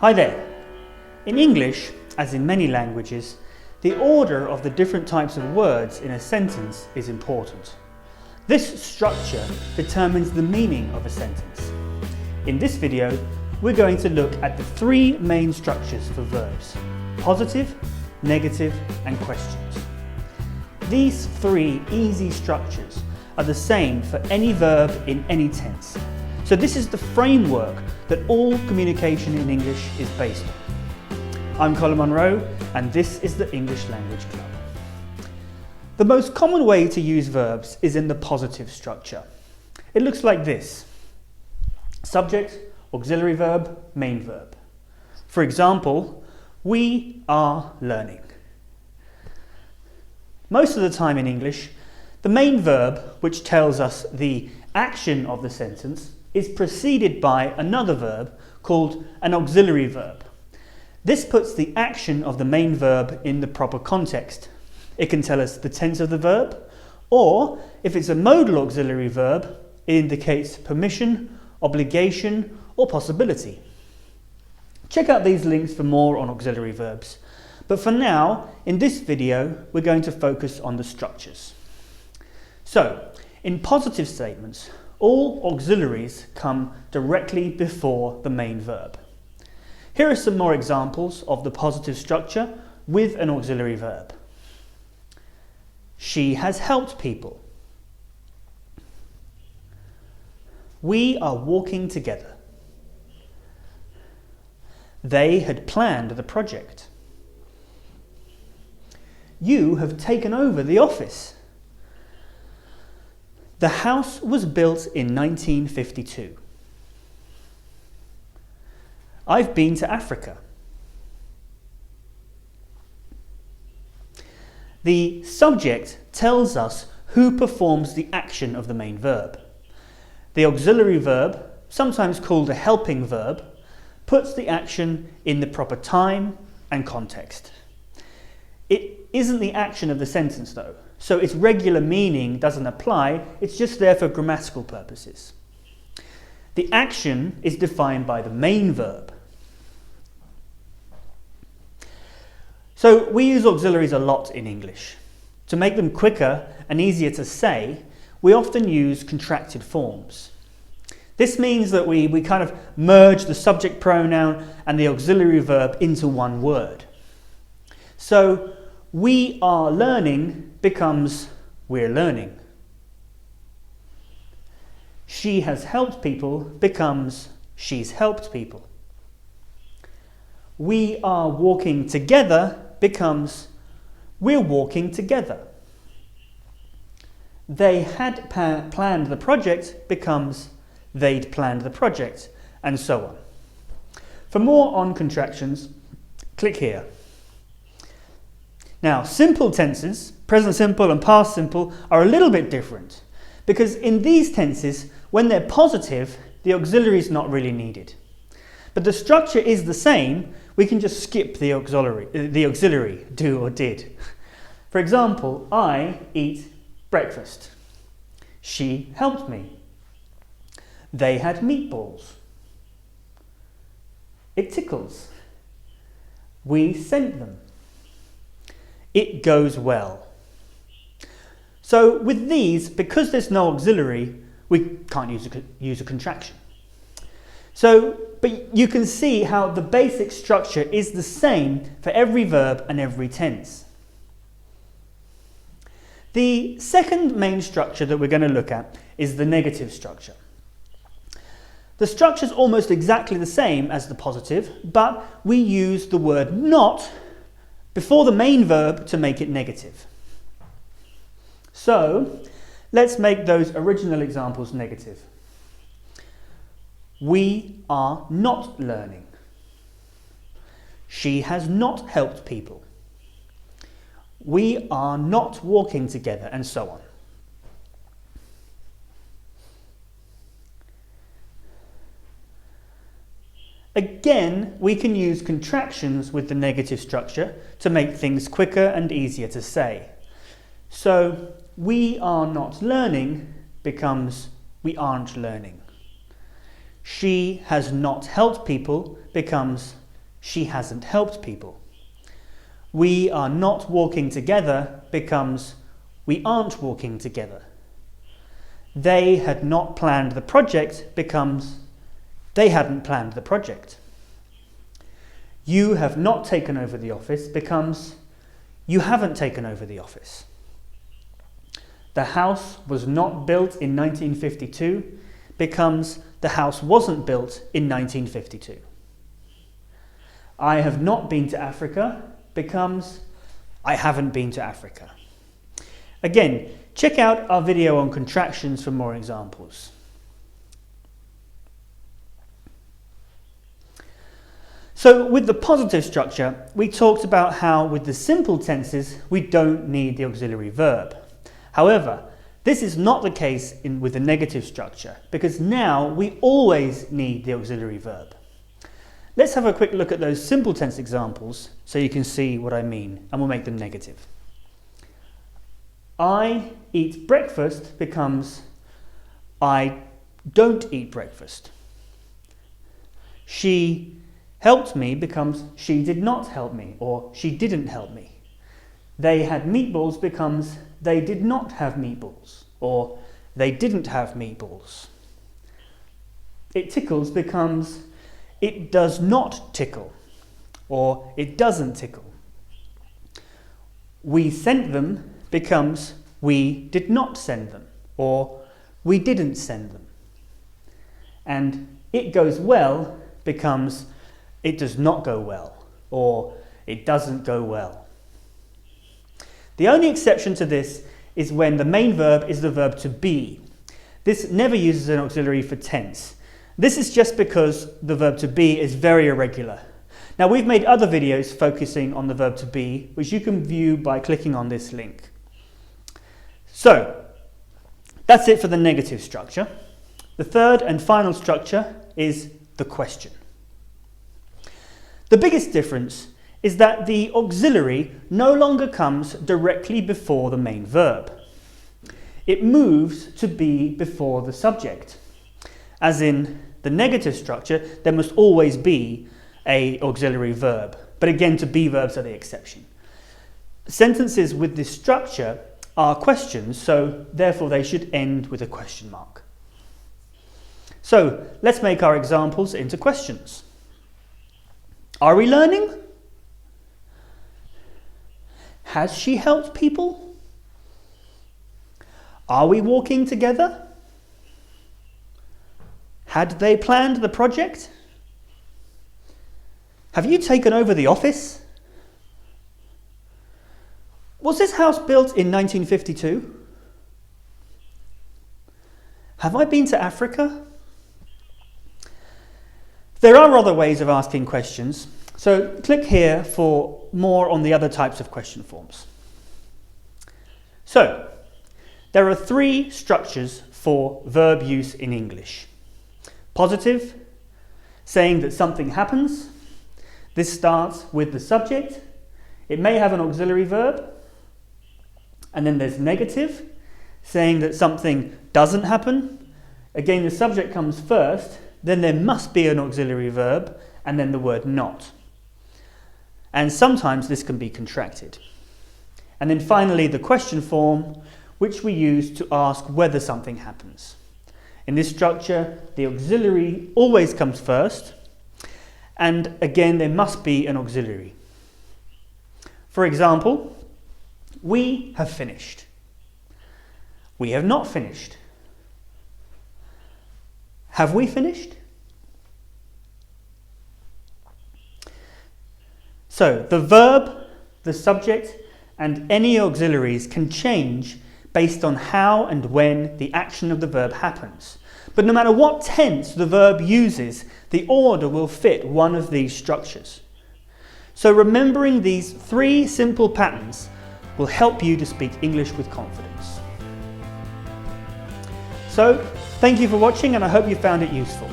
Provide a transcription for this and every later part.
Hi there. In English, as in many languages, the order of the different types of words in a sentence is important. This structure determines the meaning of a sentence. In this video, we're going to look at the three main structures for verbs: positive, negative, and questions. These three easy structures are the same for any verb in any tense. So this is the framework that all communication in English is based on. I'm Colin Monroe, and this is the English Language Club. The most common way to use verbs is in the positive structure. It looks like this: subject, auxiliary verb, main verb. For example, we are learning. Most of the time in English, the main verb, which tells us the action of the sentence, is preceded by another verb called an auxiliary verb. This puts the action of the main verb in the proper context. It can tell us the tense of the verb, or if it's a modal auxiliary verb, it indicates permission, obligation, or possibility. Check out these links for more on auxiliary verbs. But for now, in this video, we're going to focus on the structures. So, in positive statements, all auxiliaries come directly before the main verb. Here are some more examples of the positive structure with an auxiliary verb. She has helped people. We are walking together. They had planned the project. You have taken over the office. The house was built in 1952. I've been to Africa. The subject tells us who performs the action of the main verb. The auxiliary verb, sometimes called a helping verb, puts the action in the proper time and context. It isn't the action of the sentence though, so its regular meaning doesn't apply, it's just there for grammatical purposes. The action is defined by the main verb. So we use auxiliaries a lot in English. To make them quicker and easier to say, we often use contracted forms. This means that we kind of merge the subject pronoun and the auxiliary verb into one word. So we are learning becomes we're learning. She has helped people becomes she's helped people. We are walking together becomes we're walking together. They had planned the project becomes they'd planned the project, and so on. For more on contractions, click here. Now, simple tenses, present simple and past simple, are a little bit different because in these tenses, when they're positive, the auxiliary is not really needed. But the structure is the same, we can just skip the auxiliary, do or did. For example, I eat breakfast. She helped me. They had meatballs. It tickles. We sent them. It goes well. So with these, because there's no auxiliary, we can't use a contraction. But you can see how the basic structure is the same for every verb and every tense. The second main structure that we're going to look at is the negative structure. The structure is almost exactly the same as the positive, but we use the word not before the main verb to make it negative. So, let's make those original examples negative. We are not learning. She has not helped people. We are not walking together, and so on. Again, we can use contractions with the negative structure to make things quicker and easier to say. So, we are not learning becomes we aren't learning. She has not helped people becomes she hasn't helped people. We are not walking together becomes we aren't walking together. They had not planned the project becomes they hadn't planned the project. You have not taken over the office becomes you haven't taken over the office. The house was not built in 1952 becomes the house wasn't built in 1952. I have not been to Africa becomes I haven't been to Africa. Again, check out our video on contractions for more examples. So with the positive structure, we talked about how with the simple tenses we don't need the auxiliary verb. However, this is not the case with the negative structure because now we always need the auxiliary verb. Let's have a quick look at those simple tense examples so you can see what I mean, and we'll make them negative. I eat breakfast becomes I don't eat breakfast. She helped me becomes she did not help me, or she didn't help me. They had meatballs becomes they did not have meatballs, or they didn't have meatballs. It tickles becomes it does not tickle, or it doesn't tickle. We sent them becomes we did not send them, or we didn't send them. And it goes well becomes it does not go well, or it doesn't go well. The only exception to this is when the main verb is the verb to be. This never uses an auxiliary for tense. This is just because the verb to be is very irregular. Now we've made other videos focusing on the verb to be, which you can view by clicking on this link. So, that's it for the negative structure. The third and final structure is the question. The biggest difference is that the auxiliary no longer comes directly before the main verb. It moves to be before the subject. As in the negative structure, there must always be an auxiliary verb, but again, to be verbs are the exception. Sentences with this structure are questions, so therefore they should end with a question mark. So let's make our examples into questions. Are we learning? Has she helped people? Are we walking together? Had they planned the project? Have you taken over the office? Was this house built in 1952? Have I been to Africa? There are other ways of asking questions, so click here for more on the other types of question forms. So, there are three structures for verb use in English. Positive, saying that something happens. This starts with the subject. It may have an auxiliary verb. And then there's negative, saying that something doesn't happen. Again, the subject comes first, then there must be an auxiliary verb, and then the word not. And sometimes this can be contracted. And then finally, the question form, which we use to ask whether something happens. In this structure, the auxiliary always comes first, and again, there must be an auxiliary. For example, we have finished. We have not finished. Have we finished? So, the verb, the subject, and any auxiliaries can change based on how and when the action of the verb happens. But no matter what tense the verb uses, the order will fit one of these structures. So remembering these three simple patterns will help you to speak English with confidence. So, thank you for watching, and I hope you found it useful.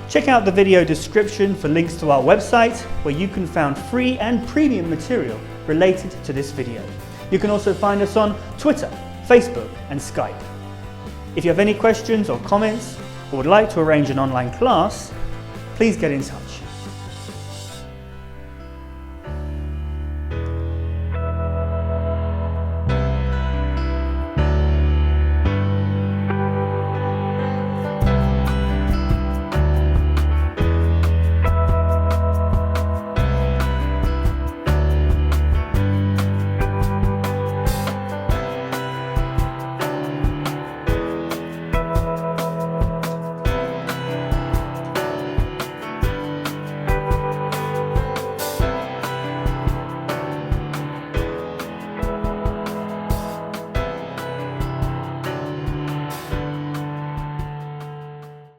Check out the video description for links to our website, where you can find free and premium material related to this video. You can also find us on Twitter, Facebook and Skype. If you have any questions or comments, or would like to arrange an online class, please get in touch.